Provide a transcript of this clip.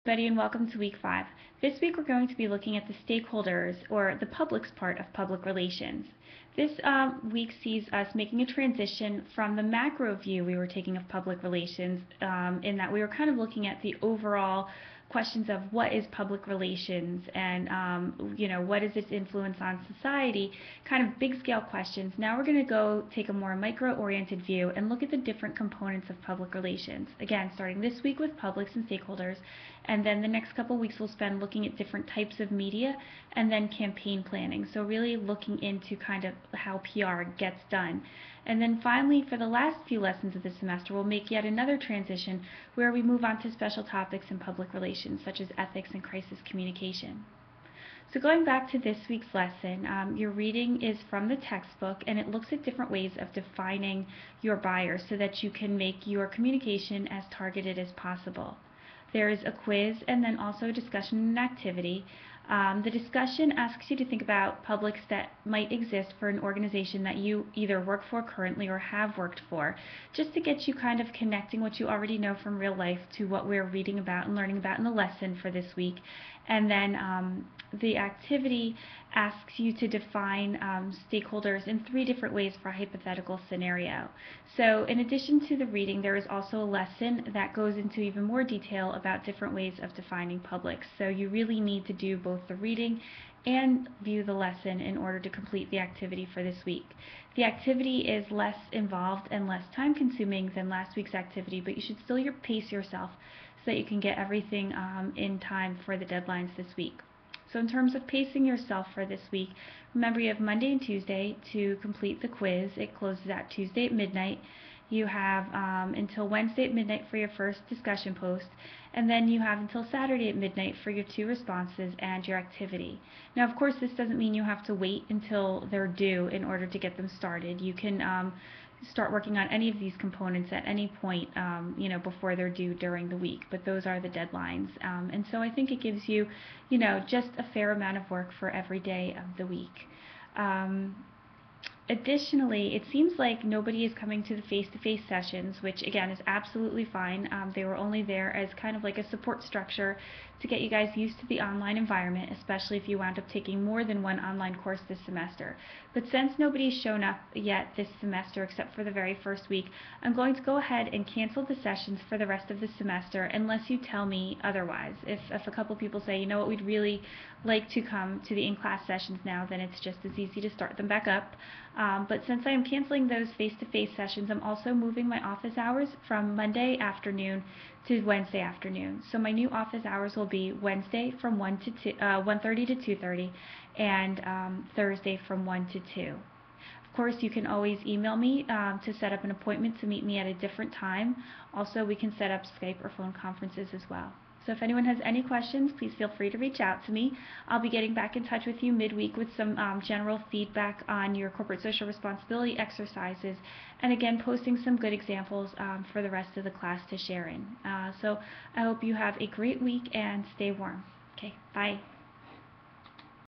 Everybody, and welcome to week 5. This week we're going to be looking at the stakeholders, or the public's part of public relations. This week sees us making a transition from the macro view we were taking of public relations, in that we were kind of looking at the overall questions of what is public relations and what is its influence on society, kind of big scale questions. Now we're going to go take a more micro oriented view and look at the different components of public relations, again starting this week with publics and stakeholders, and then the next couple weeks we'll spend looking at different types of media and then campaign planning, so really looking into kind of how PR gets done. And then finally, for the last few lessons of the semester, we'll make yet another transition where we move on to special topics in public relations, such as ethics and crisis communication. So going back to this week's lesson, your reading is from the textbook, and it looks at different ways of defining your buyer so that you can make your communication as targeted as possible. There is a quiz and then also a discussion and activity. The discussion asks you to think about publics that might exist for an organization that you either work for currently or have worked for, just to get you kind of connecting what you already know from real life to what we're reading about and learning about in the lesson for this week. And then the activity asks you to define stakeholders in 3 different ways for a hypothetical scenario. So in addition to the reading, there is also a lesson that goes into even more detail about different ways of defining publics. So you really need to do both the reading and view the lesson in order to complete the activity for this week. The activity is less involved and less time consuming than last week's activity, but you should still pace yourself so that you can get everything in time for the deadlines this week. So in terms of pacing yourself for this week, remember you have Monday and Tuesday to complete the quiz. It closes at Tuesday at midnight. You have until Wednesday at midnight for your first discussion post, and then you have until Saturday at midnight for your 2 responses and your activity. Now, of course, this doesn't mean you have to wait until they're due in order to get them started. You can start working on any of these components at any point before they're due during the week, but those are the deadlines, and so I think it gives you just a fair amount of work for every day of the week. Additionally, it seems like nobody is coming to the face-to-face sessions, which again is absolutely fine. They were only there as kind of like a support structure to get you guys used to the online environment, especially if you wound up taking more than one online course this semester. But since nobody's shown up yet this semester except for the very first week, I'm going to go ahead and cancel the sessions for the rest of the semester unless you tell me otherwise. If a couple people say, you know what, we'd really like to come to the in-class sessions now, then it's just as easy to start them back up. But since I am canceling those face-to-face sessions, I'm also moving my office hours from Monday afternoon to Wednesday afternoon. So my new office hours will be Wednesday from 1:30 to 2:30, and Thursday from 1 to 2. Of course, you can always email me to set up an appointment to meet me at a different time. Also, we can set up Skype or phone conferences as well. So if anyone has any questions, please feel free to reach out to me. I'll be getting back in touch with you midweek with some general feedback on your corporate social responsibility exercises, and again posting some good examples for the rest of the class to share in. So I hope you have a great week and stay warm. Okay, bye.